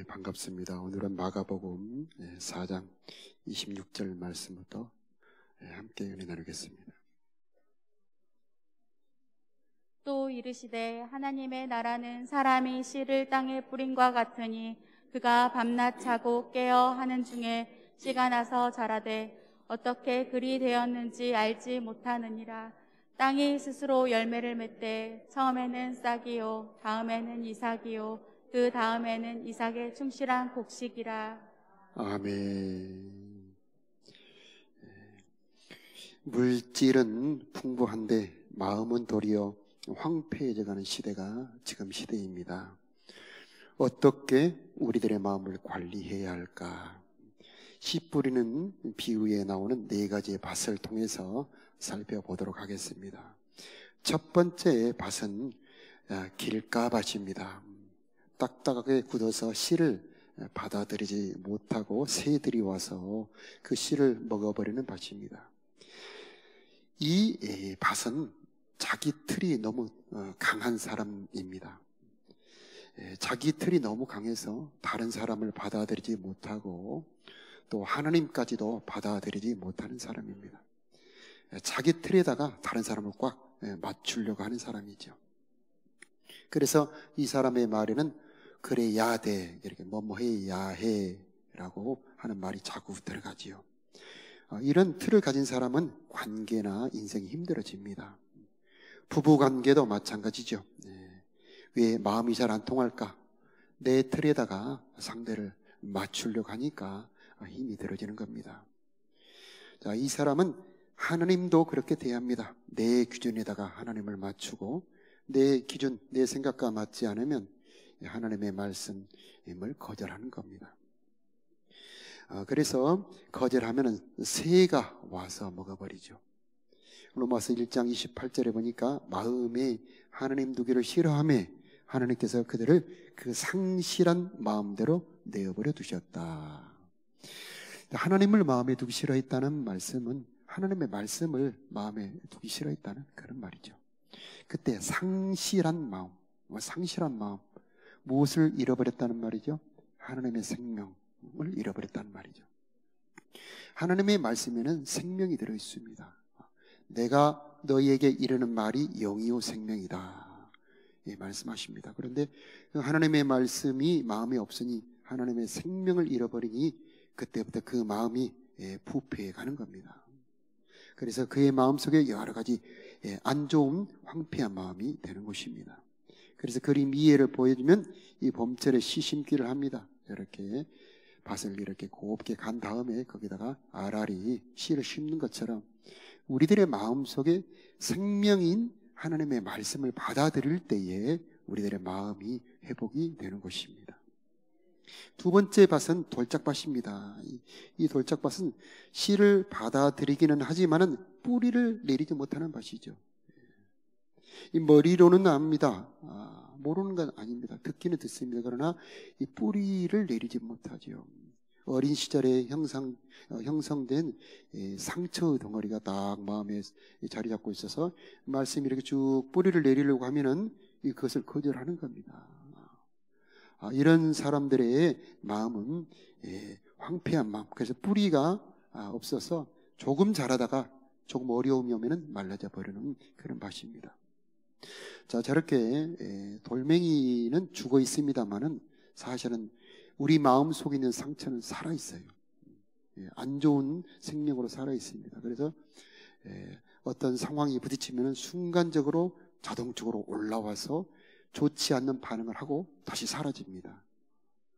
반갑습니다. 오늘은 마가복음 4장 26절 말씀부터 함께 은혜 나누겠습니다. 또 이르시되 하나님의 나라는 사람이 씨를 땅에 뿌림과 같으니 그가 밤낮 자고 깨어 하는 중에 씨가 나서 자라되 어떻게 그리 되었는지 알지 못하느니라. 땅이 스스로 열매를 맺되 처음에는 싹이요 다음에는 이삭이요 그 다음에는 이삭의 충실한 곡식이라. 아멘. 물질은 풍부한데 마음은 도리어 황폐해져가는 시대가 지금 시대입니다. 어떻게 우리들의 마음을 관리해야 할까? 씨 뿌리는 비유에 나오는 네 가지의 밭을 통해서 살펴보도록 하겠습니다. 첫 번째 밭은 길가밭입니다. 딱딱하게 굳어서 씨를 받아들이지 못하고 새들이 와서 그 씨를 먹어버리는 밭입니다. 이 밭은 자기 틀이 너무 강한 사람입니다. 자기 틀이 너무 강해서 다른 사람을 받아들이지 못하고 또 하나님까지도 받아들이지 못하는 사람입니다. 자기 틀에다가 다른 사람을 꽉 맞추려고 하는 사람이죠. 그래서 이 사람의 말에는 그래야 돼, 이렇게 뭐뭐해야 해라고 하는 말이 자꾸 들어가지요. 이런 틀을 가진 사람은 관계나 인생이 힘들어집니다. 부부관계도 마찬가지죠. 왜 마음이 잘 안 통할까? 내 틀에다가 상대를 맞추려고 하니까 힘이 들어지는 겁니다. 자, 이 사람은 하나님도 그렇게 대합니다. 내 기준에다가 하나님을 맞추고 내 기준, 내 생각과 맞지 않으면 하나님의 말씀을 거절하는 겁니다. 그래서 거절하면 새가 와서 먹어버리죠. 로마서 1장 28절에 보니까 마음에 하나님 두기를 싫어하며 하나님께서 그들을 그 상실한 마음대로 내어버려 두셨다. 하나님을 마음에 두기 싫어했다는 말씀은 하나님의 말씀을 마음에 두기 싫어했다는 그런 말이죠. 그때 상실한 마음, 상실한 마음, 무엇을 잃어버렸다는 말이죠? 하나님의 생명을 잃어버렸다는 말이죠. 하나님의 말씀에는 생명이 들어있습니다. 내가 너희에게 이르는 말이 영이요 생명이다, 예, 말씀하십니다. 그런데 하나님의 말씀이 마음에 없으니 하나님의 생명을 잃어버리니 그때부터 그 마음이 부패해 가는 겁니다. 그래서 그의 마음속에 여러 가지 안 좋은 황폐한 마음이 되는 것입니다. 그래서 그림 이해를 보여주면 이 봄철에 씨 심기를 합니다. 이렇게 밭을 이렇게 곱게 간 다음에 거기다가 알알이 씨를 심는 것처럼 우리들의 마음속에 생명인 하나님의 말씀을 받아들일 때에 우리들의 마음이 회복이 되는 것입니다. 두 번째 밭은 돌짝밭입니다. 이 돌짝밭은 씨를 받아들이기는 하지만은 뿌리를 내리지 못하는 밭이죠. 이 머리로는 압니다. 모르는 건 아닙니다. 듣기는 듣습니다. 그러나 이 뿌리를 내리지 못하죠. 어린 시절에 형성된 상처 덩어리가 딱 마음에 자리 잡고 있어서 말씀이 이렇게 쭉 뿌리를 내리려고 하면은 그것을 거절하는 겁니다. 이런 사람들의 마음은 황폐한 마음. 그래서 뿌리가 없어서 조금 자라다가 조금 어려움이 오면은 말라져 버리는 그런 밭입니다. 자, 저렇게 돌멩이는 죽어 있습니다만은 사실은 우리 마음 속에 있는 상처는 살아 있어요. 안 좋은 생명으로 살아 있습니다. 그래서 어떤 상황이 부딪히면은 순간적으로 자동적으로 올라와서 좋지 않는 반응을 하고 다시 사라집니다.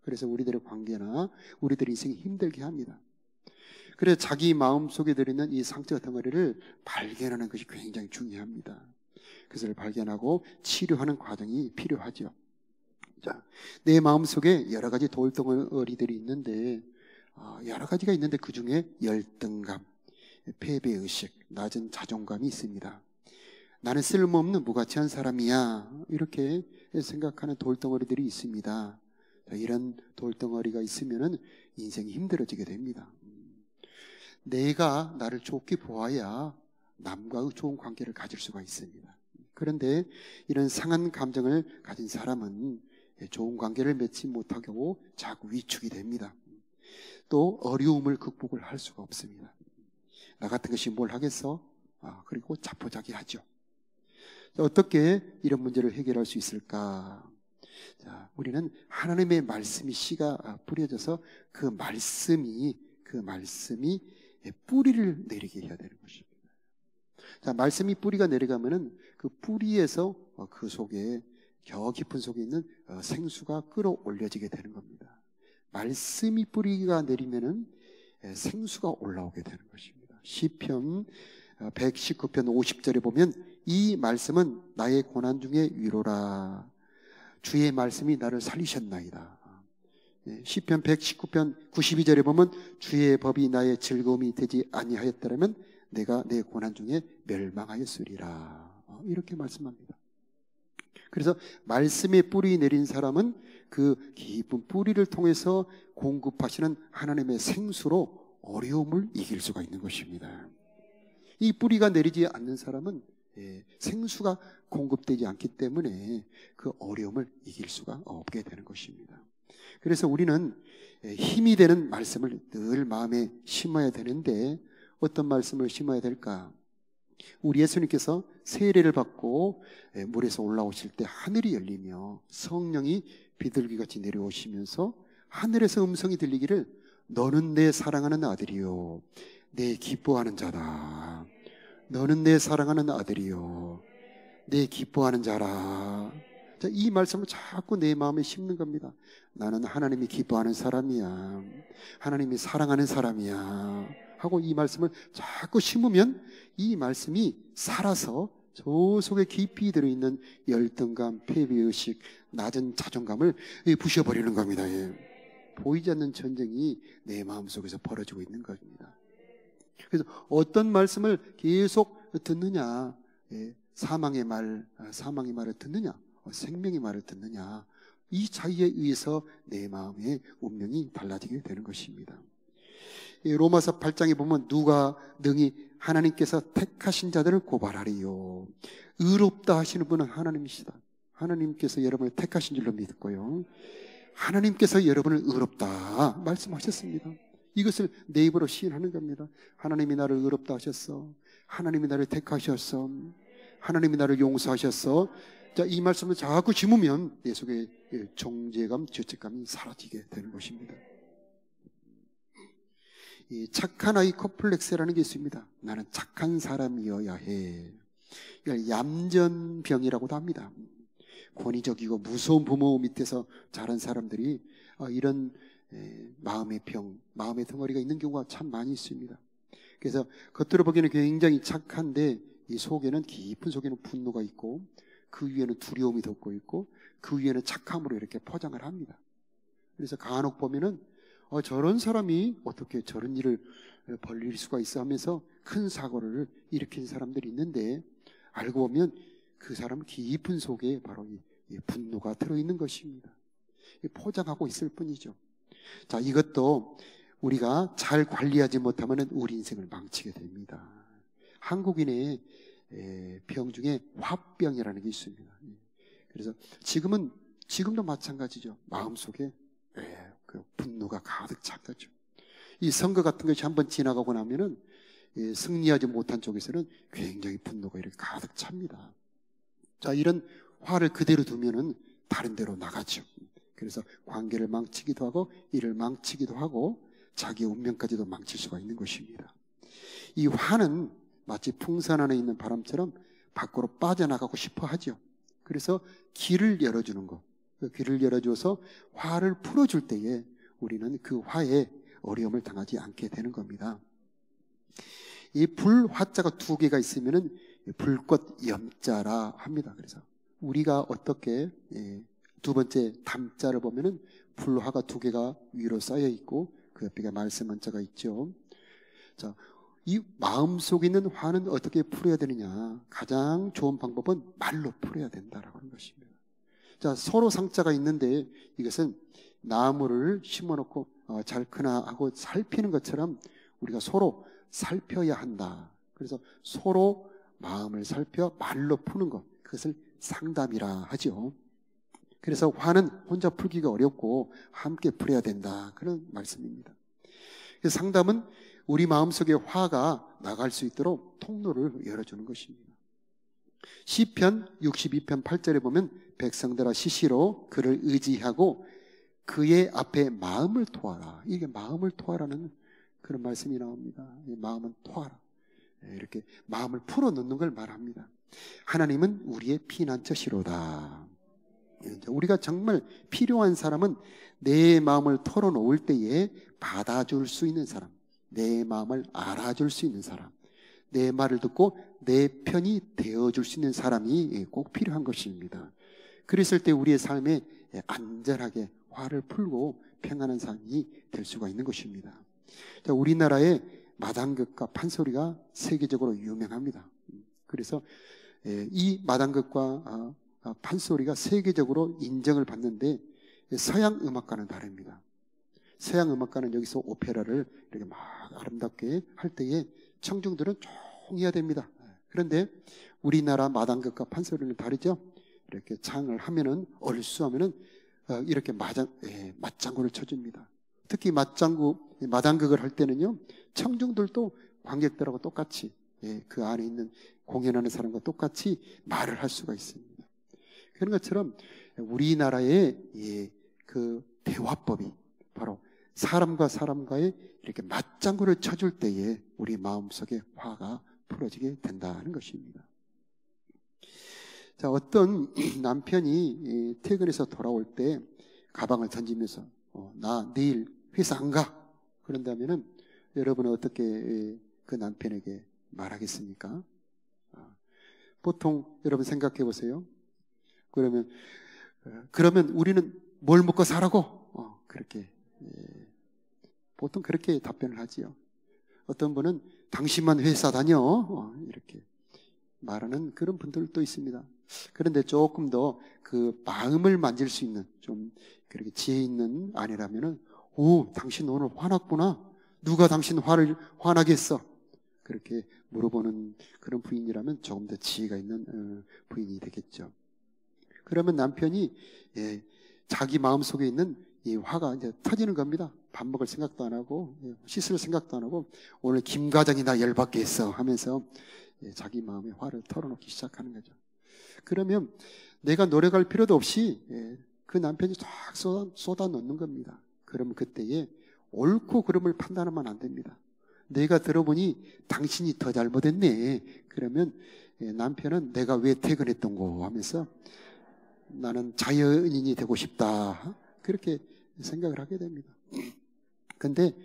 그래서 우리들의 관계나 우리들의 인생이 힘들게 합니다. 그래서 자기 마음 속에 들어있는 이 상처 덩어리를 발견하는 것이 굉장히 중요합니다. 그것을 발견하고 치료하는 과정이 필요하죠. 자, 내 마음 속에 여러 가지 돌덩어리들이 있는데 여러 가지가 있는데 그 중에 열등감, 패배의식, 낮은 자존감이 있습니다. 나는 쓸모없는 무가치한 사람이야, 이렇게 생각하는 돌덩어리들이 있습니다. 이런 돌덩어리가 있으면 인생이 힘들어지게 됩니다. 내가 나를 좋게 보아야 남과의 좋은 관계를 가질 수가 있습니다. 그런데 이런 상한 감정을 가진 사람은 좋은 관계를 맺지 못하고 자꾸 위축이 됩니다. 또 어려움을 극복을 할 수가 없습니다. 나 같은 것이 뭘 하겠어? 그리고 자포자기하죠. 어떻게 이런 문제를 해결할 수 있을까? 자, 우리는 하나님의 말씀이 씨가 뿌려져서 그 말씀이 뿌리를 내리게 해야 되는 것입니다. 자, 말씀이 뿌리가 내려가면은 그 뿌리에서 그 속에 겨 깊은 속에 있는 생수가 끌어올려지게 되는 겁니다. 말씀이 뿌리가 내리면은 생수가 올라오게 되는 것입니다. 시편 119편 50절에 보면 이 말씀은 나의 고난 중에 위로라. 주의 말씀이 나를 살리셨나이다. 시편 119편 92절에 보면 주의 법이 나의 즐거움이 되지 아니하였더라면 내가 내 고난 중에 멸망하였으리라. 이렇게 말씀합니다. 그래서 말씀에 뿌리 내린 사람은 그 깊은 뿌리를 통해서 공급하시는 하나님의 생수로 어려움을 이길 수가 있는 것입니다. 이 뿌리가 내리지 않는 사람은 생수가 공급되지 않기 때문에 그 어려움을 이길 수가 없게 되는 것입니다. 그래서 우리는 힘이 되는 말씀을 늘 마음에 심어야 되는데 어떤 말씀을 심어야 될까? 우리 예수님께서 세례를 받고 물에서 올라오실 때 하늘이 열리며 성령이 비둘기같이 내려오시면서 하늘에서 음성이 들리기를 너는 내 사랑하는 아들이요 내 기뻐하는 자다. 너는 내 사랑하는 아들이요 내 기뻐하는 자라. 자, 이 말씀을 자꾸 내 마음에 심는 겁니다. 나는 하나님이 기뻐하는 사람이야. 하나님이 사랑하는 사람이야. 하고 이 말씀을 자꾸 심으면 이 말씀이 살아서 저 속에 깊이 들어있는 열등감, 패배의식, 낮은 자존감을 부셔버리는 겁니다. 보이지 않는 전쟁이 내 마음속에서 벌어지고 있는 겁니다. 그래서 어떤 말씀을 계속 듣느냐, 사망의 말을 듣느냐, 생명의 말을 듣느냐, 이 차이에 의해서 내 마음의 운명이 달라지게 되는 것입니다. 로마서 8장에 보면 누가 능히 하나님께서 택하신 자들을 고발하리요. 의롭다 하시는 분은 하나님이시다. 하나님께서 여러분을 택하신 줄로 믿고요. 하나님께서 여러분을 의롭다 말씀하셨습니다. 이것을 내 입으로 시인하는 겁니다. 하나님이 나를 의롭다 하셨어. 하나님이 나를 택하셨어. 하나님이 나를 용서하셨어. 자, 이 말씀을 자꾸 심으면 내 속에 정죄감, 죄책감이 사라지게 되는 것입니다. 이 착한 아이 컴플렉스라는 게 있습니다. 나는 착한 사람이어야 해. 이걸 얌전병이라고도 합니다. 권위적이고 무서운 부모 밑에서 자란 사람들이 이런 마음의 병, 마음의 덩어리가 있는 경우가 참 많이 있습니다. 그래서 겉으로 보기에는 굉장히 착한데 이 속에는 깊은 속에는 분노가 있고 그 위에는 두려움이 덮고 있고 그 위에는 착함으로 이렇게 포장을 합니다. 그래서 간혹 보면은 저런 사람이 어떻게 저런 일을 벌일 수가 있어 하면서 큰 사고를 일으킨 사람들이 있는데 알고 보면 그 사람 깊은 속에 바로 이 분노가 들어있는 것입니다. 포장하고 있을 뿐이죠. 자, 이것도 우리가 잘 관리하지 못하면 우리 인생을 망치게 됩니다. 한국인의 병 중에 화병이라는 게 있습니다. 그래서 지금도 마찬가지죠. 마음속에 그 분노가 가득 찬 거죠. 이 선거 같은 것이 한번 지나가고 나면은 승리하지 못한 쪽에서는 굉장히 분노가 이렇게 가득 찹니다. 자, 이런 화를 그대로 두면은 다른 데로 나가죠. 그래서 관계를 망치기도 하고 일을 망치기도 하고 자기 운명까지도 망칠 수가 있는 것입니다. 이 화는 마치 풍선 안에 있는 바람처럼 밖으로 빠져나가고 싶어 하죠. 그래서 길을 열어주는 것, 그 길을 열어줘서 화를 풀어줄 때에 우리는 그 화에 어려움을 당하지 않게 되는 겁니다. 이 불화자가 두 개가 있으면은 불꽃 염자라 합니다. 그래서 우리가 어떻게 두 번째 담자를 보면은 불화가 두 개가 위로 쌓여 있고 그 옆에 말씀 한자가 있죠. 자, 이 마음속에 있는 화는 어떻게 풀어야 되느냐? 가장 좋은 방법은 말로 풀어야 된다라고 하는 것입니다. 자, 서로 상자가 있는데 이것은 나무를 심어놓고 잘 크나 하고 살피는 것처럼 우리가 서로 살펴야 한다. 그래서 서로 마음을 살펴 말로 푸는 것, 그것을 상담이라 하죠. 그래서 화는 혼자 풀기가 어렵고 함께 풀어야 된다. 그런 말씀입니다. 그래서 상담은 우리 마음속에 화가 나갈 수 있도록 통로를 열어주는 것입니다. 시편 62편 8절에 보면 백성들아 시시로 그를 의지하고 그의 앞에 마음을 토하라. 이게 마음을 토하라는 그런 말씀이 나옵니다. 마음은 토하라. 이렇게 마음을 풀어놓는 걸 말합니다. 하나님은 우리의 피난처시로다. 우리가 정말 필요한 사람은 내 마음을 털어놓을 때에 받아줄 수 있는 사람, 내 마음을 알아줄 수 있는 사람, 내 말을 듣고 내 편이 되어줄 수 있는 사람이 꼭 필요한 것입니다. 그랬을 때 우리의 삶에 안전하게 화를 풀고 평안한 삶이 될 수가 있는 것입니다. 자, 우리나라의 마당극과 판소리가 세계적으로 유명합니다. 그래서 이 마당극과 판소리가 세계적으로 인정을 받는데 서양 음악과는 다릅니다. 서양 음악가는 여기서 오페라를 이렇게 막 아름답게 할 때에 청중들은 조용히 해야 됩니다. 그런데 우리나라 마당극과 판소리는 다르죠. 이렇게 창을 하면은 얼쑤하면은 이렇게 맞장구를 쳐줍니다. 특히 마당극을 할 때는요, 청중들도 관객들하고 똑같이 그 안에 있는 공연하는 사람과 똑같이 말을 할 수가 있습니다. 그런 것처럼 우리나라의 그 대화법이 바로 사람과 사람과의 이렇게 맞장구를 쳐줄 때에 우리 마음속에 화가 풀어지게 된다는 것입니다. 자, 어떤 남편이 퇴근해서 돌아올 때 가방을 던지면서 나 내일 회사 안 가. 그런다면은 여러분은 어떻게 그 남편에게 말하겠습니까? 보통 여러분 생각해 보세요. 그러면 우리는 뭘 먹고 살라고? 그렇게 보통 그렇게 답변을 하지요. 어떤 분은 당신만 회사 다녀 이렇게 말하는 그런 분들도 있습니다. 그런데 조금 더 그 마음을 만질 수 있는 좀 그렇게 지혜 있는 아내라면은 당신 오늘 화났구나. 누가 당신 화나게 했어? 그렇게 물어보는 그런 부인이라면 조금 더 지혜가 있는 부인이 되겠죠. 그러면 남편이 자기 마음속에 있는 이 화가 이제 터지는 겁니다. 밥 먹을 생각도 안 하고 씻을 생각도 안 하고 오늘 김 과장이 나 열받게 했어 하면서 자기 마음의 화를 털어놓기 시작하는 거죠. 그러면 내가 노력할 필요도 없이 그 남편이 쫙 쏟아 놓는 겁니다. 그러면 그때에 옳고 그름을 판단하면 안 됩니다. 내가 들어보니 당신이 더 잘못했네. 그러면 남편은 내가 왜 퇴근했던 거 하면서 나는 자연인이 되고 싶다. 그렇게 생각을 하게 됩니다. 근데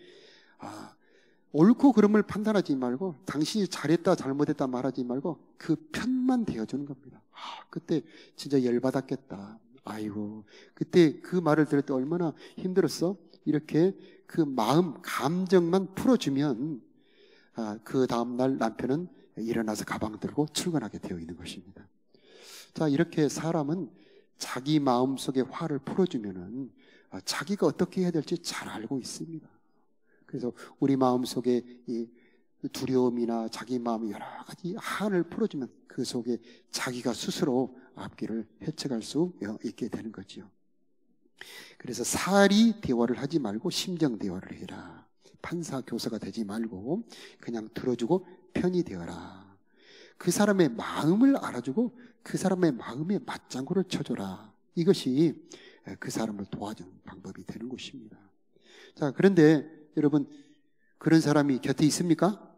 옳고 그름을 판단하지 말고 당신이 잘했다 잘못했다 말하지 말고 그 편만 되어주는 겁니다. 그때 진짜 열받았겠다. 아이고 그때 그 말을 들을 때 얼마나 힘들었어. 이렇게 그 마음 감정만 풀어주면 그 다음날 남편은 일어나서 가방 들고 출근하게 되어 있는 것입니다. 자, 이렇게 사람은 자기 마음속에 화를 풀어주면은 자기가 어떻게 해야 될지 잘 알고 있습니다. 그래서 우리 마음속에 이 두려움이나 자기 마음의 여러 가지 한을 풀어주면 그 속에 자기가 스스로 앞길을 헤쳐갈 수 있게 되는 거죠. 그래서 사리 대화를 하지 말고 심정 대화를 해라. 판사 교사가 되지 말고 그냥 들어주고 편이 되어라. 그 사람의 마음을 알아주고 그 사람의 마음에 맞장구를 쳐줘라. 이것이 그 사람을 도와주는 방법이 되는 것입니다. 자, 그런데 여러분 그런 사람이 곁에 있습니까?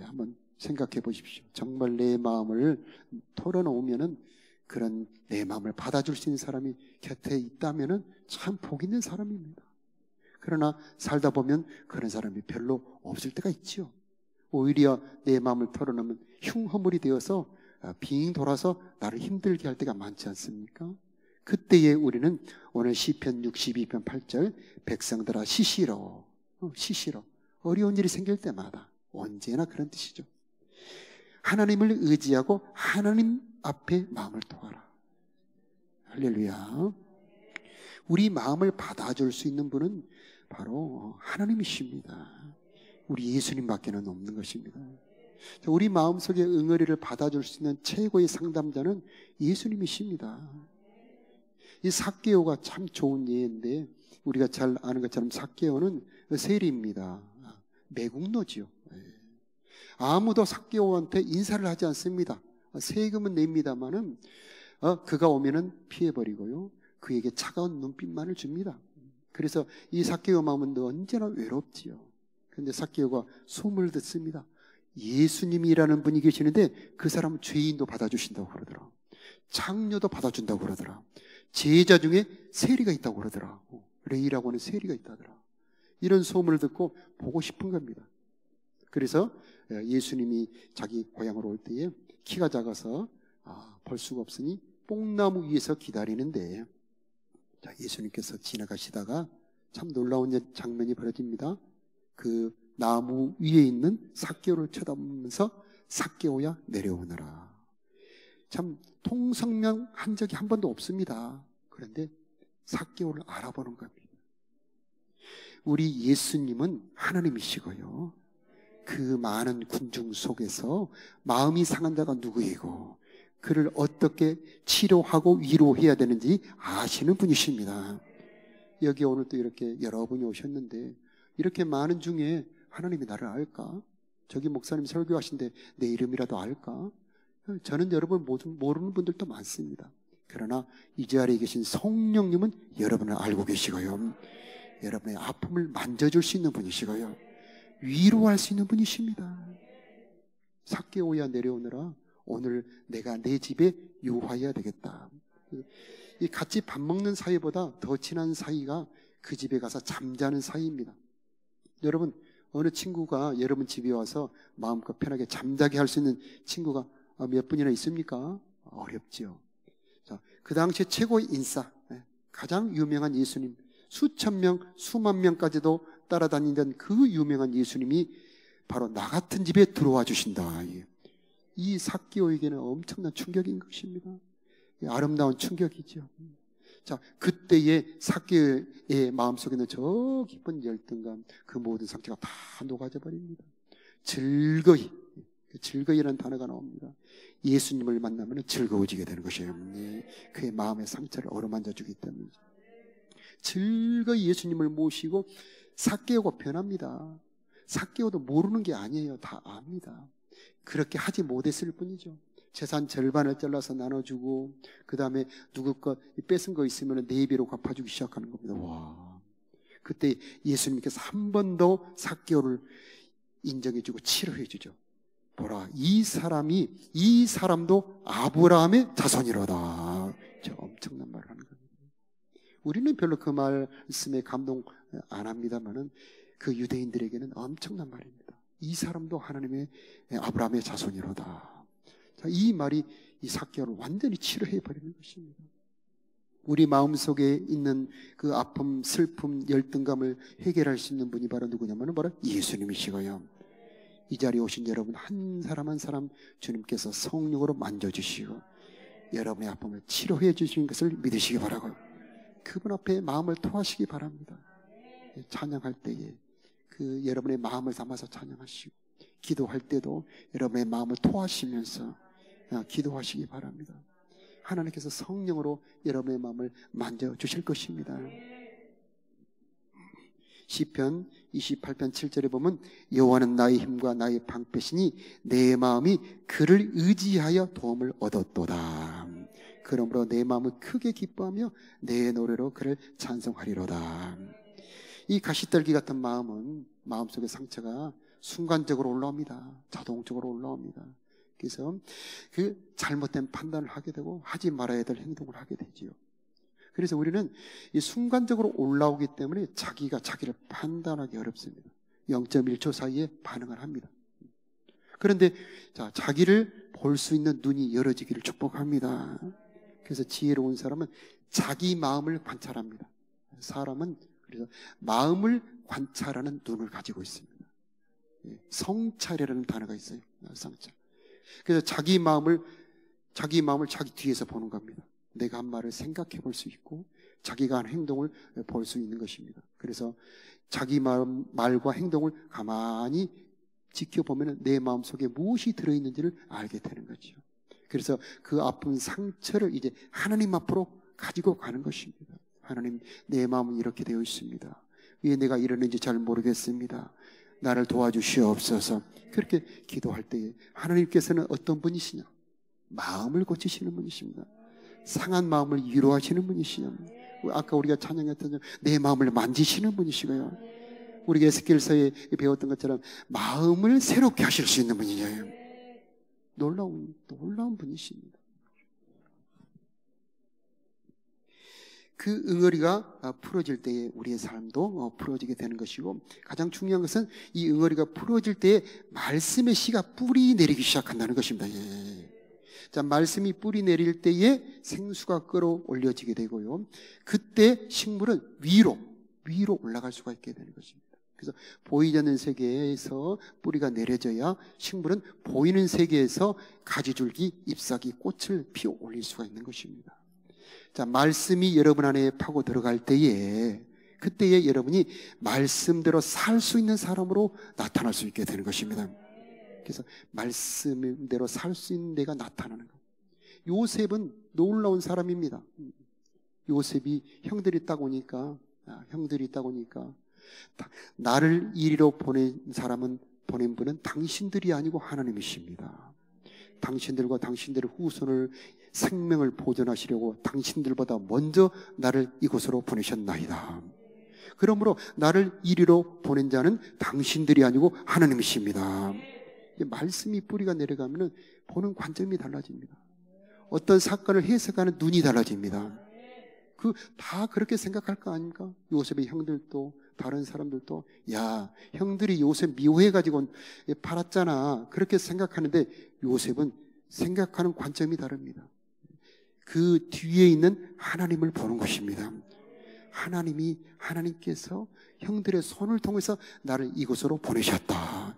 한번 생각해 보십시오. 정말 내 마음을 털어놓으면은 그런 내 마음을 받아줄 수 있는 사람이 곁에 있다면은 참 복 있는 사람입니다. 그러나 살다 보면 그런 사람이 별로 없을 때가 있지요. 오히려 내 마음을 털어놓으면 흉허물이 되어서 빙 돌아서 나를 힘들게 할 때가 많지 않습니까? 그때에 우리는 오늘 시편 62편 8절 백성들아 시시러 어려운 일이 생길 때마다 언제나 그런 뜻이죠. 하나님을 의지하고 하나님 앞에 마음을 토하라. 할렐루야. 우리 마음을 받아줄 수 있는 분은 바로 하나님이십니다. 우리 예수님밖에는 없는 것입니다. 우리 마음속의 응어리를 받아줄 수 있는 최고의 상담자는 예수님이십니다. 이 삭개오가 참 좋은 예인데, 우리가 잘 아는 것처럼 삭개오는 세리입니다. 매국노지요. 아무도 삭개오한테 인사를 하지 않습니다. 세금은 냅니다만은 그가 오면은 피해버리고요, 그에게 차가운 눈빛만을 줍니다. 그래서 이 삭개오 마음은 언제나 외롭지요. 그런데 삭개오가 소문을 듣습니다. 예수님이라는 분이 계시는데 그 사람은 죄인도 받아주신다고 그러더라. 창녀도 받아준다고 그러더라. 제자 중에 세리가 있다고 그러더라. 레이라고 하는 세리가 있다더라. 이런 소문을 듣고 보고 싶은 겁니다. 그래서 예수님이 자기 고향으로 올 때에 키가 작아서 볼 수가 없으니 뽕나무 위에서 기다리는데, 예수님께서 지나가시다가 참 놀라운 장면이 벌어집니다. 그 나무 위에 있는 삭개오를 쳐다보면서 삭개오야 내려오너라. 참 통성명한 적이 한 번도 없습니다. 그런데 삭개오를 알아보는 겁니다. 우리 예수님은 하나님이시고요, 그 많은 군중 속에서 마음이 상한 자가 누구이고 그를 어떻게 치료하고 위로해야 되는지 아시는 분이십니다. 여기 오늘 또 이렇게 여러분이 오셨는데, 이렇게 많은 중에 하나님이 나를 알까? 저기 목사님 설교하신데 내 이름이라도 알까? 저는 여러분 모르는 분들도 많습니다. 그러나 이 자리에 계신 성령님은 여러분을 알고 계시고요, 여러분의 아픔을 만져줄 수 있는 분이시고요, 위로할 수 있는 분이십니다. 삭개오야 내려오느라 오늘 내가 내 집에 유화해야 되겠다. 이 같이 밥 먹는 사이보다 더 친한 사이가 그 집에 가서 잠자는 사이입니다. 여러분, 어느 친구가 여러분 집에 와서 마음껏 편하게 잠자게 할 수 있는 친구가 몇 분이나 있습니까? 어렵죠. 자, 그 당시에 최고의 인싸, 가장 유명한 예수님, 수천 명, 수만 명까지도 따라다니던 그 유명한 예수님이 바로 나 같은 집에 들어와 주신다. 이 삭개오에게는 엄청난 충격인 것입니다. 아름다운 충격이죠. 자, 그때의 삭개오의 마음속에는 저 깊은 열등감, 그 모든 상처가 다 녹아져 버립니다. 즐거이, 즐거이라는 단어가 나옵니다. 예수님을 만나면 즐거워지게 되는 것이에요. 그의 마음의 상처를 어루만져 주기 때문에 즐거이 예수님을 모시고 삭개오가 변합니다. 삭개오도 모르는 게 아니에요. 다 압니다. 그렇게 하지 못했을 뿐이죠. 재산 절반을 잘라서 나눠주고, 그 다음에 누구 거 뺏은 거 있으면 4배로 갚아주기 시작하는 겁니다. 와, 그때 예수님께서 한 번 더 삭개오를 인정해주고 치료해주죠. 보라, 이 사람도 아브라함의 자손이로다. 저 엄청난 말을 하는 겁니다. 우리는 별로 그 말씀에 감동 안 합니다만은 그 유대인들에게는 엄청난 말입니다. 이 사람도 하나님의 아브라함의 자손이로다. 자, 이 말이 이 삭개오를 완전히 치료해 버리는 것입니다. 우리 마음속에 있는 그 아픔, 슬픔, 열등감을 해결할 수 있는 분이 바로 누구냐면 바로 예수님이시고요, 이 자리에 오신 여러분 한 사람 한 사람 주님께서 성령으로 만져주시고 여러분의 아픔을 치료해 주시는 것을 믿으시기 바라고요, 그분 앞에 마음을 토하시기 바랍니다. 찬양할 때에 그 여러분의 마음을 담아서 찬양하시고, 기도할 때도 여러분의 마음을 토하시면서 기도하시기 바랍니다. 하나님께서 성령으로 여러분의 마음을 만져주실 것입니다. 시편 28편 7절에 보면 여호와는 나의 힘과 나의 방패시니 내 마음이 그를 의지하여 도움을 얻었도다. 그러므로 내 마음을 크게 기뻐하며 내 노래로 그를 찬송하리로다. 이 가시떨기 같은 마음은 마음속의 상처가 순간적으로 올라옵니다. 자동적으로 올라옵니다. 그래서 그 잘못된 판단을 하게 되고 하지 말아야 될 행동을 하게 되지요. 그래서 우리는 이 순간적으로 올라오기 때문에 자기가 자기를 판단하기 어렵습니다. 0.1초 사이에 반응을 합니다. 그런데 자기를 볼 수 있는 눈이 열어지기를 축복합니다. 그래서 지혜로운 사람은 자기 마음을 관찰합니다. 사람은 그래서 마음을 관찰하는 눈을 가지고 있습니다. 성찰이라는 단어가 있어요. 성찰. 그래서 자기 마음을 자기 뒤에서 보는 겁니다. 내가 한 말을 생각해 볼 수 있고 자기가 한 행동을 볼 수 있는 것입니다. 그래서 자기 말과 행동을 가만히 지켜보면 내 마음속에 무엇이 들어있는지를 알게 되는 거죠. 그래서 그 아픈 상처를 이제 하나님 앞으로 가지고 가는 것입니다. 하나님, 내 마음은 이렇게 되어 있습니다. 왜 내가 이러는지 잘 모르겠습니다. 나를 도와주시옵소서. 그렇게 기도할 때에 하나님께서는 어떤 분이시냐? 마음을 고치시는 분이십니다. 상한 마음을 위로하시는 분이시냐? 아까 우리가 찬양했던 내 마음을 만지시는 분이시고요. 우리가 에스겔서에 배웠던 것처럼 마음을 새롭게 하실 수 있는 분이에요. 놀라운 분이십니다. 그 응어리가 풀어질 때에 우리의 삶도 풀어지게 되는 것이고, 가장 중요한 것은 이 응어리가 풀어질 때에 말씀의 씨가 뿌리 내리기 시작한다는 것입니다. 자, 말씀이 뿌리 내릴 때에 생수가 끌어올려지게 되고요. 그때 식물은 위로 올라갈 수가 있게 되는 것입니다. 그래서 보이지 않는 세계에서 뿌리가 내려져야 식물은 보이는 세계에서 가지줄기, 잎사귀, 꽃을 피워 올릴 수가 있는 것입니다. 자, 말씀이 여러분 안에 파고 들어갈 때에 그때에 여러분이 말씀대로 살 수 있는 사람으로 나타날 수 있게 되는 것입니다. 그래서 말씀대로 살 수 있는 데가 나타나는 것. 요셉은 놀라운 사람입니다. 요셉이 형들이 있다고 하니까 나를 이리로 보낸 분은 당신들이 아니고 하나님이십니다. 당신들과 당신들의 후손을 생명을 보존하시려고 당신들보다 먼저 나를 이곳으로 보내셨나이다. 그러므로 나를 이리로 보낸 자는 당신들이 아니고 하나님이십니다. 말씀이 뿌리가 내려가면 보는 관점이 달라집니다. 어떤 사건을 해석하는 눈이 달라집니다. 다 그렇게 생각할 거 아닙니까? 요셉의 형들도 다른 사람들도 야, 형들이 요셉 미워해가지고 팔았잖아, 그렇게 생각하는데 요셉은 생각하는 관점이 다릅니다. 그 뒤에 있는 하나님을 보는 것입니다. 하나님께서 형들의 손을 통해서 나를 이곳으로 보내셨다.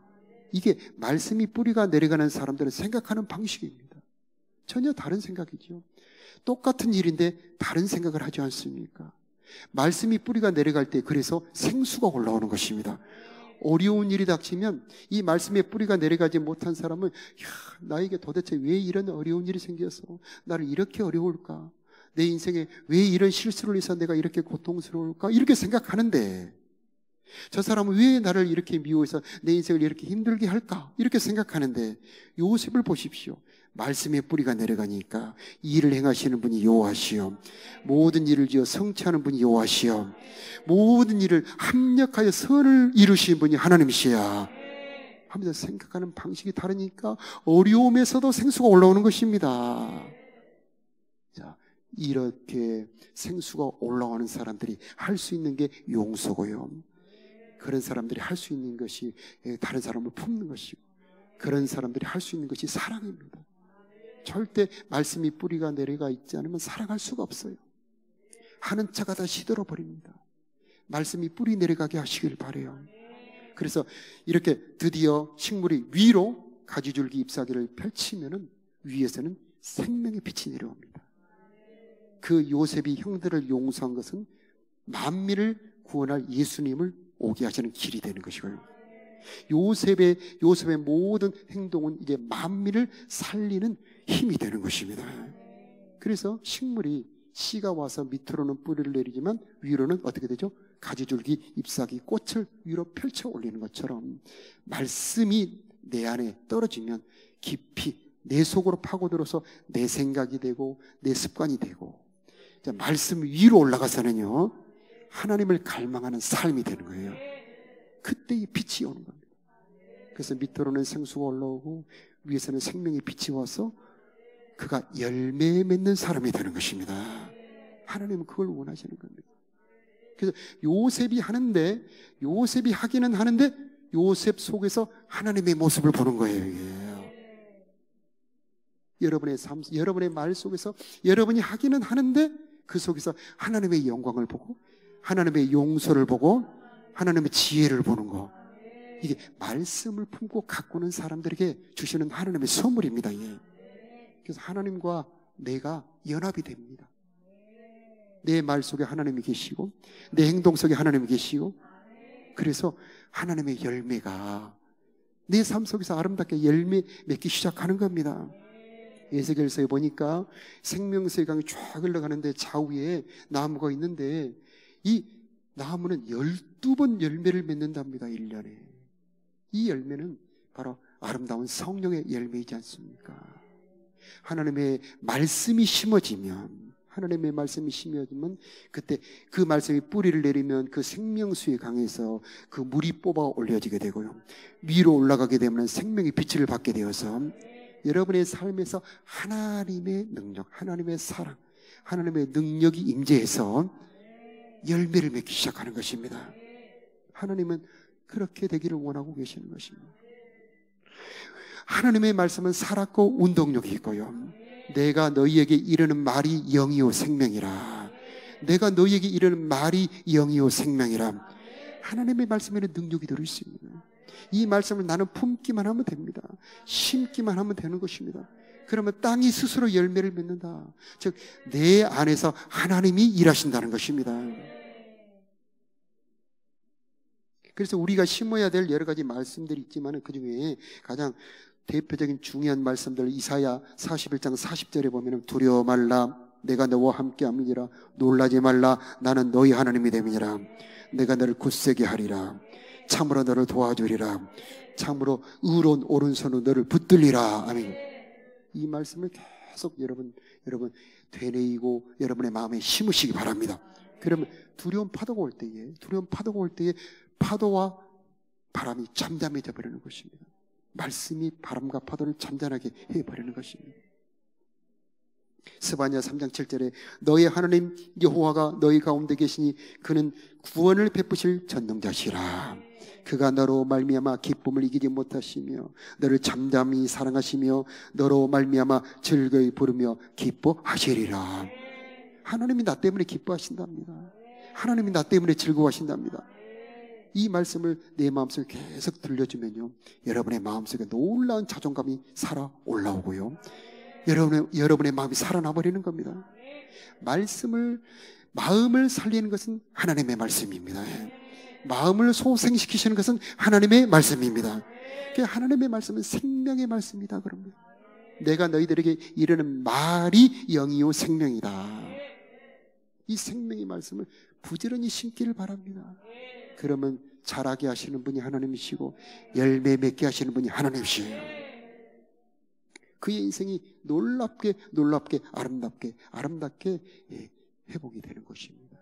이게 말씀이 뿌리가 내려가는 사람들은 생각하는 방식입니다. 전혀 다른 생각이죠. 똑같은 일인데 다른 생각을 하지 않습니까? 말씀이 뿌리가 내려갈 때 그래서 생수가 올라오는 것입니다. 어려운 일이 닥치면 이 말씀에 뿌리가 내려가지 못한 사람은 나에게 도대체 왜 이런 어려운 일이 생겨서 나를 이렇게 어려울까? 내 인생에 왜 이런 실수를 해서 내가 이렇게 고통스러울까? 이렇게 생각하는데 저 사람은 왜 나를 이렇게 미워해서 내 인생을 이렇게 힘들게 할까? 이렇게 생각하는데 요셉을 보십시오. 말씀의 뿌리가 내려가니까 일을 행하시는 분이 여호와시요, 모든 일을 지어 성취하는 분이 여호와시요, 모든 일을 합력하여 선을 이루시는 분이 하나님이시야 하면서 생각하는 방식이 다르니까 어려움에서도 생수가 올라오는 것입니다. 자, 이렇게 생수가 올라오는 사람들이 할 수 있는 게 용서고요, 그런 사람들이 할 수 있는 것이 다른 사람을 품는 것이고, 그런 사람들이 할 수 있는 것이 사랑입니다. 절대 말씀이 뿌리가 내려가 있지 않으면 사랑할 수가 없어요. 하는 차가 다 시들어 버립니다. 말씀이 뿌리 내려가게 하시길 바라요. 그래서 이렇게 드디어 식물이 위로 가지줄기 잎사귀를 펼치면은 위에서는 생명의 빛이 내려옵니다. 그 요셉이 형들을 용서한 것은 만민을 구원할 예수님을 오게 하시는 길이 되는 것이고요. 요셉의 모든 행동은 이제 만민을 살리는 힘이 되는 것입니다. 그래서 식물이 씨가 와서 밑으로는 뿌리를 내리지만 위로는 어떻게 되죠? 가지줄기, 잎사귀, 꽃을 위로 펼쳐 올리는 것처럼 말씀이 내 안에 떨어지면 깊이 내 속으로 파고들어서 내 생각이 되고 내 습관이 되고, 말씀 위로 올라가서는요 하나님을 갈망하는 삶이 되는 거예요. 그때 이 빛이 오는 겁니다. 그래서 밑으로는 생수가 올라오고 위에서는 생명의 빛이 와서 그가 열매 맺는 사람이 되는 것입니다. 하나님은 그걸 원하시는 겁니다. 그래서 요셉이 하기는 하는데 요셉 속에서 하나님의 모습을 보는 거예요. 여러분의 삶, 여러분의 말 속에서 여러분이 하기는 하는데 그 속에서 하나님의 영광을 보고 하나님의 용서를 보고 하나님의 지혜를 보는 거, 이게 말씀을 품고 가꾸는 사람들에게 주시는 하나님의 선물입니다. 그래서 하나님과 내가 연합이 됩니다. 내 말 속에 하나님이 계시고 내 행동 속에 하나님이 계시고, 그래서 하나님의 열매가 내 삶 속에서 아름답게 열매 맺기 시작하는 겁니다. 에스겔서에 보니까 생명수의 강이 쫙 흘러가는데 좌우에 나무가 있는데 이 나무는 12번 열매를 맺는답니다. 1년에. 이 열매는 바로 아름다운 성령의 열매이지 않습니까? 하나님의 말씀이 심어지면 그때 그 말씀이 뿌리를 내리면 그 생명수의 강에서 그 물이 뽑아 올려지게 되고요. 위로 올라가게 되면 생명의 빛을 받게 되어서 여러분의 삶에서 하나님의 능력, 하나님의 사랑, 하나님의 능력이 임재해서 열매를 맺기 시작하는 것입니다. 하나님은 그렇게 되기를 원하고 계시는 것입니다. 하나님의 말씀은 살았고 운동력이 있고요. 내가 너희에게 이르는 말이 영이요 생명이라. 내가 너희에게 이르는 말이 영이요 생명이라. 하나님의 말씀에는 능력이 들어있습니다. 이 말씀을 나는 품기만 하면 됩니다. 심기만 하면 되는 것입니다. 그러면 땅이 스스로 열매를 맺는다. 즉 내 안에서 하나님이 일하신다는 것입니다. 그래서 우리가 심어야 될 여러 가지 말씀들이 있지만 그 중에 가장 대표적인 중요한 말씀들, 이사야 41장 40절에 보면 두려워 말라 내가 너와 함께 함이니라. 놀라지 말라 나는 너희 하나님이 됨이니라. 내가 너를 굳세게 하리라. 참으로 너를 도와주리라. 참으로 의로운 오른손으로 너를 붙들리라. 아멘. 이 말씀을 계속 여러분 되뇌이고 여러분의 마음에 심으시기 바랍니다. 그러면 두려운 파도가 올 때에 파도와 바람이 잠잠해져 버리는 것입니다. 말씀이 바람과 파도를 잠잠하게 해버리는 것입니다. 스바냐 3장 7절에 너희 하나님 여호와가 너희 가운데 계시니 그는 구원을 베푸실 전능자시라. 그가 너로 말미암아 기쁨을 이기지 못하시며 너를 잠잠히 사랑하시며 너로 말미암아 즐거이 부르며 기뻐하시리라. 하나님이 나 때문에 기뻐하신답니다. 하나님이 나 때문에 즐거워하신답니다. 이 말씀을 내 마음속에 계속 들려주면요, 여러분의 마음속에 놀라운 자존감이 살아 올라오고요, 여러분의 마음이 살아나 버리는 겁니다. 마음을 살리는 것은 하나님의 말씀입니다. 마음을 소생시키시는 것은 하나님의 말씀입니다. 하나님의 말씀은 생명의 말씀이다. 그럽니다. 내가 너희들에게 이르는 말이 영이요 생명이다. 이 생명의 말씀을 부지런히 심기를 바랍니다. 그러면 자라게 하시는 분이 하나님이시고 열매 맺게 하시는 분이 하나님이시에요. 그의 인생이 놀랍게 아름답게 회복이 되는 것입니다.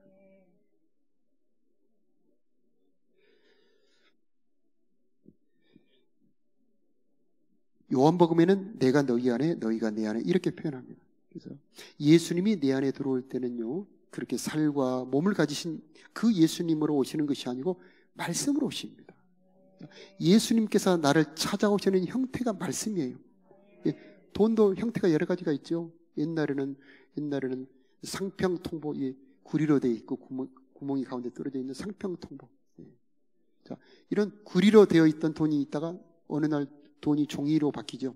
요한복음에는 내가 너희 안에 너희가 내 안에 이렇게 표현합니다. 그래서 예수님이 내 안에 들어올 때는요, 그렇게 살과 몸을 가지신 그 예수님으로 오시는 것이 아니고 말씀으로 오십니다. 예수님께서 나를 찾아오시는 형태가 말씀이에요. 돈도 형태가 여러 가지가 있죠. 옛날에는 상평통보, 구리로 되어 있고 구멍이 가운데 떨어져 있는 상평통보. 자, 이런 구리로 되어 있던 돈이 있다가 어느 날 돈이 종이로 바뀌죠.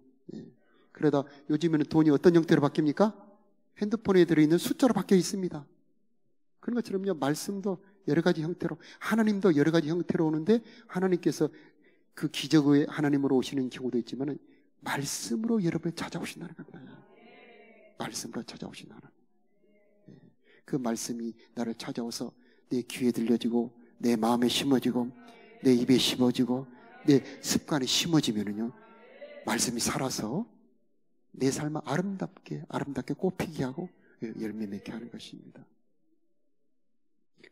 그러다 요즘에는 돈이 어떤 형태로 바뀝니까? 핸드폰에 들어있는 숫자로 바뀌어 있습니다. 그런 것처럼요, 말씀도 여러 가지 형태로, 하나님도 여러 가지 형태로 오는데 하나님께서 그 기적의 하나님으로 오시는 경우도 있지만 말씀으로 여러분을 찾아오신다는 겁니다. 말씀으로 찾아오신 하나님. 그 말씀이 나를 찾아와서 내 귀에 들려지고 내 마음에 심어지고 내 입에 심어지고 내 습관에 심어지면은요, 말씀이 살아서 내 삶을 아름답게 꽃피게 하고 열매 맺게 하는 것입니다.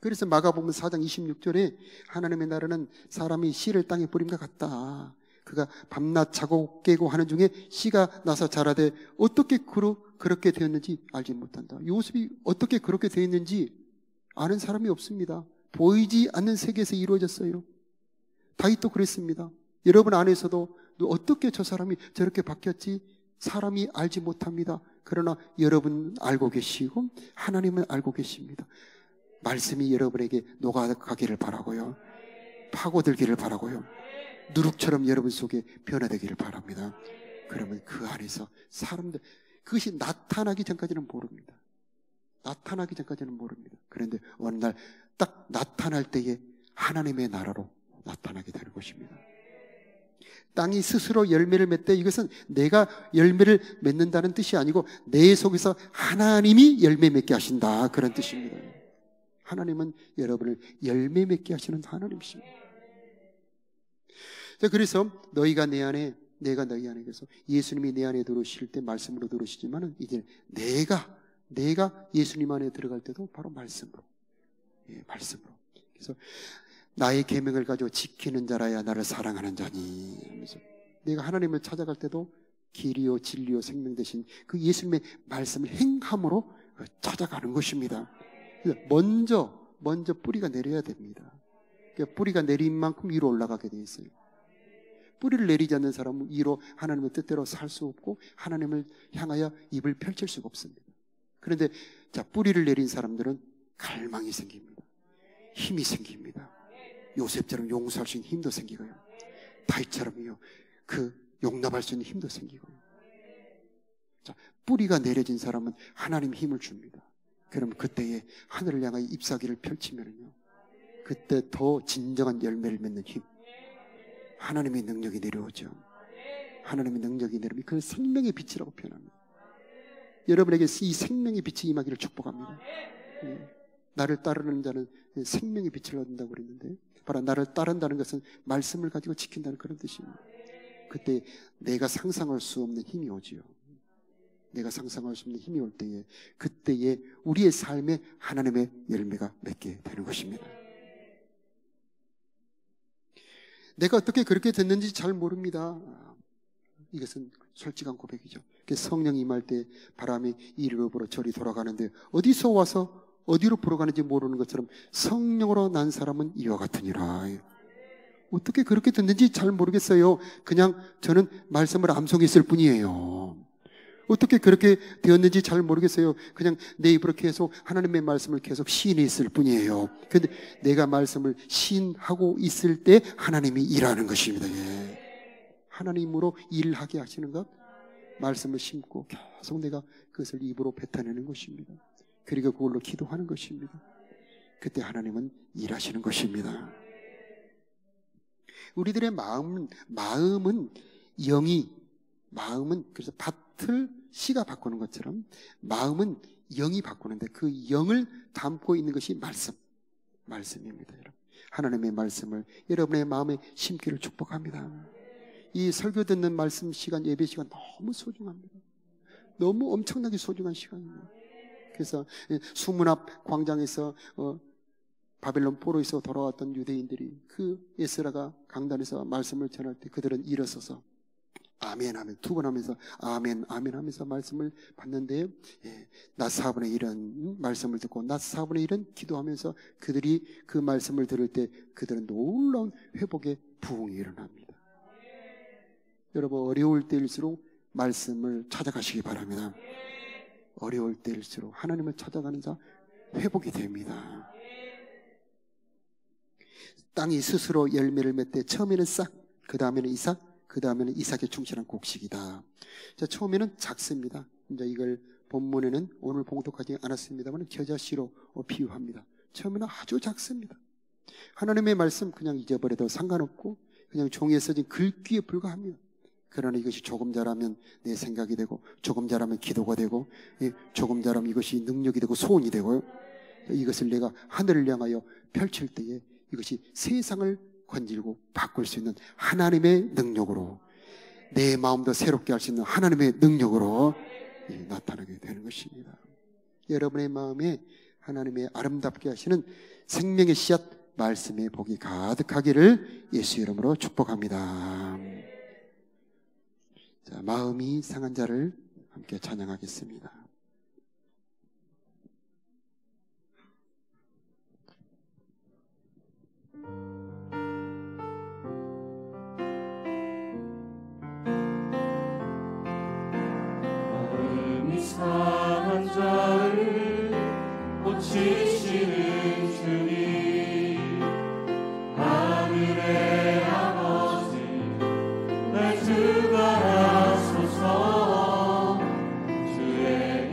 그래서 마가복음 4장 26절에 하나님의 나라는 사람이 씨를 땅에 뿌림과 같다. 그가 밤낮 자고 깨고 하는 중에 씨가 나서 자라되 어떻게 그렇게 되었는지 알지 못한다. 요셉이 어떻게 그렇게 되었는지 아는 사람이 없습니다. 보이지 않는 세계에서 이루어졌어요. 다윗도 그랬습니다. 여러분 안에서도 어떻게 저 사람이 저렇게 바뀌었지? 사람이 알지 못합니다. 그러나 여러분 알고 계시고 하나님은 알고 계십니다. 말씀이 여러분에게 녹아가기를 바라고요, 파고들기를 바라고요, 누룩처럼 여러분 속에 변화되기를 바랍니다. 그러면 그 안에서 사람들, 그것이 나타나기 전까지는 모릅니다. 그런데 어느 날 딱 나타날 때에 하나님의 나라로 나타나게 되는 것입니다. 땅이 스스로 열매를 맺되 이것은 내가 열매를 맺는다는 뜻이 아니고 내 속에서 하나님이 열매 맺게 하신다, 그런 뜻입니다. 하나님은 여러분을 열매 맺게 하시는 하나님이십니다. 자, 그래서 너희가 내 안에 내가 너희 안에 계서 예수님이 내 안에 들어오실 때 말씀으로 들어오시지만은 이제 내가 예수님 안에 들어갈 때도 바로 말씀으로, 말씀으로. 그래서 나의 계명을 가지고 지키는 자라야 나를 사랑하는 자니 하면서 내가 하나님을 찾아갈 때도 길이요 진리요 생명 되신 그 예수님의 말씀을 행함으로 찾아가는 것입니다. 먼저 뿌리가 내려야 됩니다. 뿌리가 내린 만큼 위로 올라가게 돼 있어요. 뿌리를 내리지 않는 사람은 위로 하나님의 뜻대로 살 수 없고 하나님을 향하여 입을 펼칠 수가 없습니다. 그런데 자, 뿌리를 내린 사람들은 갈망이 생깁니다. 힘이 생깁니다. 요셉처럼 용서할 수 있는 힘도 생기고요. 다윗처럼요, 그 용납할 수 있는 힘도 생기고요. 자, 뿌리가 내려진 사람은 하나님 힘을 줍니다. 그러면 그때에 하늘을 향하여 잎사귀를 펼치면요, 그때 더 진정한 열매를 맺는 힘, 하나님의 능력이 내려오죠. 하나님의 능력이 내려오면 그 생명의 빛이라고 표현합니다. 여러분에게 이 생명의 빛이 임하기를 축복합니다. 나를 따르는 자는 생명의 빛을 얻는다고 그랬는데, 바로 나를 따른다는 것은 말씀을 가지고 지킨다는 그런 뜻입니다. 그때 내가 상상할 수 없는 힘이 오지요. 내가 상상할 수 없는 힘이 올 때에 그때에 우리의 삶에 하나님의 열매가 맺게 되는 것입니다. 내가 어떻게 그렇게 됐는지 잘 모릅니다. 이것은 솔직한 고백이죠. 성령 임할 때 바람이 이리로 불어 저리 돌아가는데 어디서 와서 어디로 불어가는지 모르는 것처럼 성령으로 난 사람은 이와 같으니라. 어떻게 그렇게 됐는지 잘 모르겠어요. 그냥 저는 말씀을 암송했을 뿐이에요. 어떻게 그렇게 되었는지 잘 모르겠어요. 그냥 내 입으로 계속 하나님의 말씀을 계속 시인했을 뿐이에요. 그런데 내가 말씀을 시인하고 있을 때 하나님이 일하는 것입니다. 하나님으로 일하게 하시는 것, 말씀을 심고 계속 내가 그것을 입으로 뱉어내는 것입니다. 그리고 그걸로 기도하는 것입니다. 그때 하나님은 일하시는 것입니다. 우리들의 마음은 그래서 밭을 씨가 바꾸는 것처럼 마음은 영이 바꾸는데 그 영을 담고 있는 것이 말씀입니다. 여러분, 하나님의 말씀을 여러분의 마음에 심기를 축복합니다. 이 설교 듣는 말씀 시간, 예배 시간 너무 소중합니다. 너무 엄청나게 소중한 시간입니다. 그래서 수문 앞 광장에서 바벨론 포로에서 돌아왔던 유대인들이 그 에스라가 강단에서 말씀을 전할 때 그들은 일어서서 아멘 하면 두 번 하면서 아멘 아멘 하면서 말씀을 받는데, 낮 4분의 1은 말씀을 듣고 낮 4분의 1은 기도하면서 그들이 그 말씀을 들을 때 그들은 놀라운 회복의 부흥이 일어납니다. 여러분, 어려울 때일수록 말씀을 찾아가시기 바랍니다. 어려울 때일수록 하나님을 찾아가는 자 회복이 됩니다. 땅이 스스로 열매를 맺되 처음에는 싹, 그 다음에는 이삭, 그 다음에는 이삭의 충실한 곡식이다. 자, 처음에는 작습니다. 이제 이걸 본문에는 오늘 봉독하지 않았습니다만 겨자씨로 비유합니다. 처음에는 아주 작습니다. 하나님의 말씀 그냥 잊어버려도 상관없고 그냥 종이에 써진 글귀에 불과합니다. 그러나 이것이 조금 자라면 내 생각이 되고, 조금 자라면 기도가 되고, 조금 자라면 이것이 능력이 되고 소원이 되고요. 이것을 내가 하늘을 향하여 펼칠 때에 이것이 세상을 건질고 바꿀 수 있는 하나님의 능력으로, 내 마음도 새롭게 할 수 있는 하나님의 능력으로 나타나게 되는 것입니다. 여러분의 마음에 하나님의 아름답게 하시는 생명의 씨앗 말씀의 복이 가득하기를 예수 이름으로 축복합니다. 자, 마음이 상한 자를 함께 찬양하겠습니다. 마음이 상한 자를 고치시는 주님, 하늘의 아버지 날 주관하소서. 주의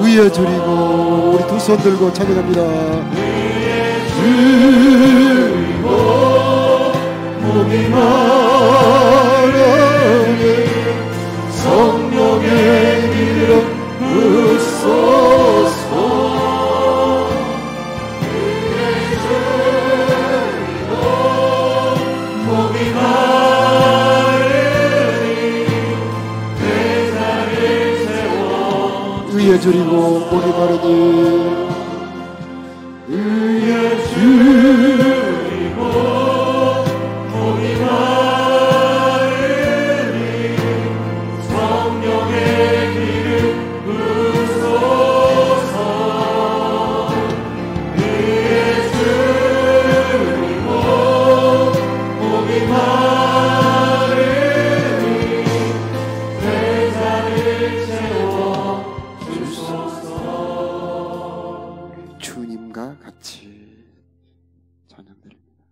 위에 드리고 우리 두 손 들고 찬양합니다. 위에 드리고 목이 마르니 성령의 기름 부으소서. 위에 드리고 목이 마르니 내 자리를 채워 위에 드리고 목이 마르니 위에 드리고 목이 마르니 성령의 기름 부으소서. 위에 드리고 목이 마르니 내 자리를 채워 주소서. 주님과 같이 찬양드립니다.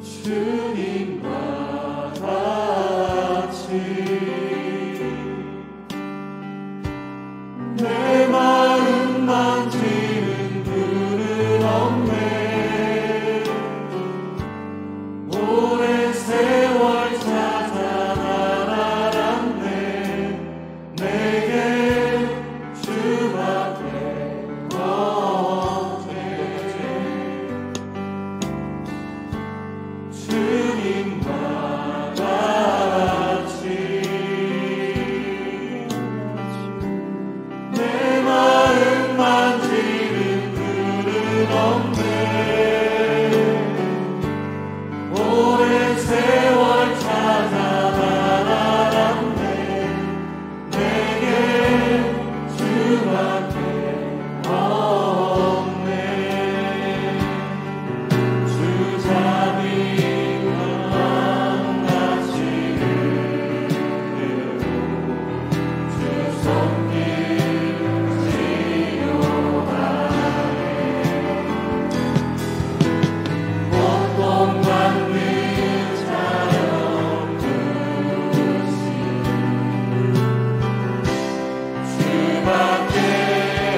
주님과 같이 내 마음 만지는 분은 없네. 오랜 세월 찾아 날아갔네. 내게 주밖에 없네. 주님과 같이 내 마음 만지는 분은 없네. 오랜 세월 찾아 날아갔네. 내게 주밖에 없네. 주 자비 강하시는 주 섬기 지요하네. 보통 받는 자연 듯이 주밖에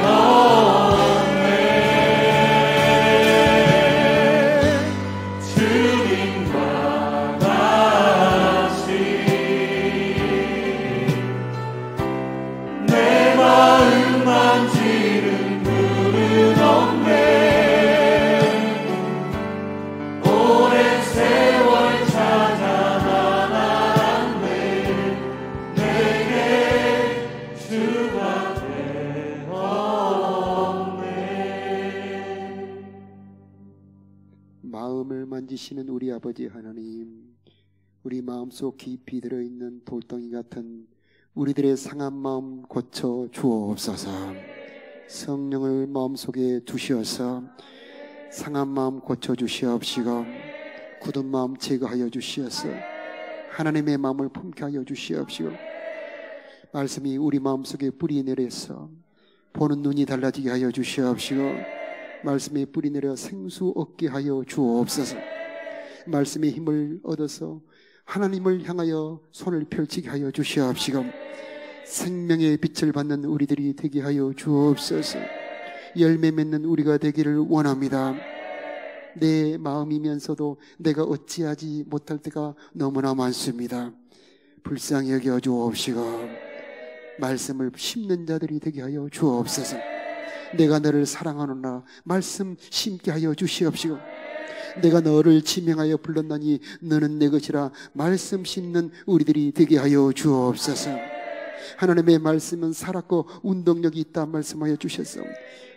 없네. 주님과 같이 내 마음 만지는 분은 없네. 오랜 세월 찾아 날아갔네. 내게 주밖에 없네. 마음을 만지시는 우리 아버지 하나님, 우리 마음속 깊이 들어있는 돌덩이 같은 우리들의 상한 마음 고쳐 주옵소서. 성령을 마음속에 두시어서 상한 마음 고쳐 주시옵시고 굳은 마음 제거하여 주시어서 하나님의 마음을 품게 하여 주시옵시고 말씀이 우리 마음속에 뿌리 내려서 보는 눈이 달라지게 하여 주시옵시고 말씀이 뿌리 내려 생수 얻게 하여 주옵소서. 말씀의 힘을 얻어서 하나님을 향하여 손을 펼치게 하여 주시옵시고 생명의 빛을 받는 우리들이 되게 하여 주옵소서. 열매 맺는 우리가 되기를 원합니다. 내 마음이면서도 내가 어찌하지 못할 때가 너무나 많습니다. 불쌍히 여겨 주옵시고 말씀을 심는 자들이 되게 하여 주옵소서. 내가 너를 사랑하노라 말씀 심게 하여 주시옵시고 내가 너를 지명하여 불렀나니 너는 내 것이라 말씀 심는 우리들이 되게 하여 주옵소서. 하나님의 말씀은 살았고 운동력이 있다 말씀하여 주셨소.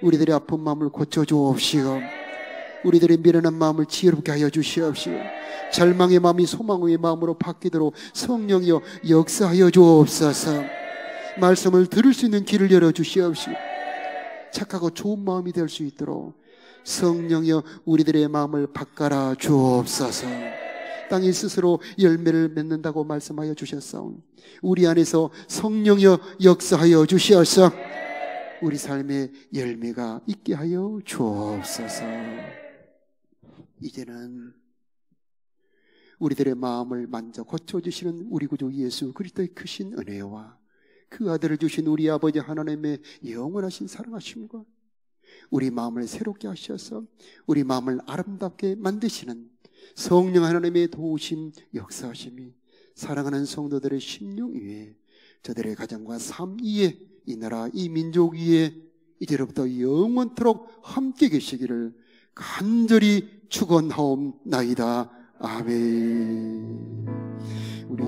우리들의 아픈 마음을 고쳐주옵시고, 우리들의 미련한 마음을 지혜롭게 하여 주시옵시고, 절망의 마음이 소망의 마음으로 바뀌도록 성령이여 역사하여 주옵소서. 말씀을 들을 수 있는 길을 열어주시옵시고, 착하고 좋은 마음이 될 수 있도록 성령이여 우리들의 마음을 바꿔라 주옵소서. 땅이 스스로 열매를 맺는다고 말씀하여 주셨사오니 우리 안에서 성령이여 역사하여 주시옵소서. 우리 삶의 열매가 있게 하여 주옵소서. 이제는 우리들의 마음을 만져 고쳐주시는 우리 구주 예수 그리스도의 크신 은혜와 그 아들을 주신 우리 아버지 하나님의 영원하신 사랑하심과 우리 마음을 새롭게 하셔서 우리 마음을 아름답게 만드시는 성령 하나님의 도우심 역사하심이 사랑하는 성도들의 심령 위에, 저들의 가정과 삶 위에, 이 나라 이 민족 위에 이제로부터 영원토록 함께 계시기를 간절히 축원하옵나이다. 아멘. 우리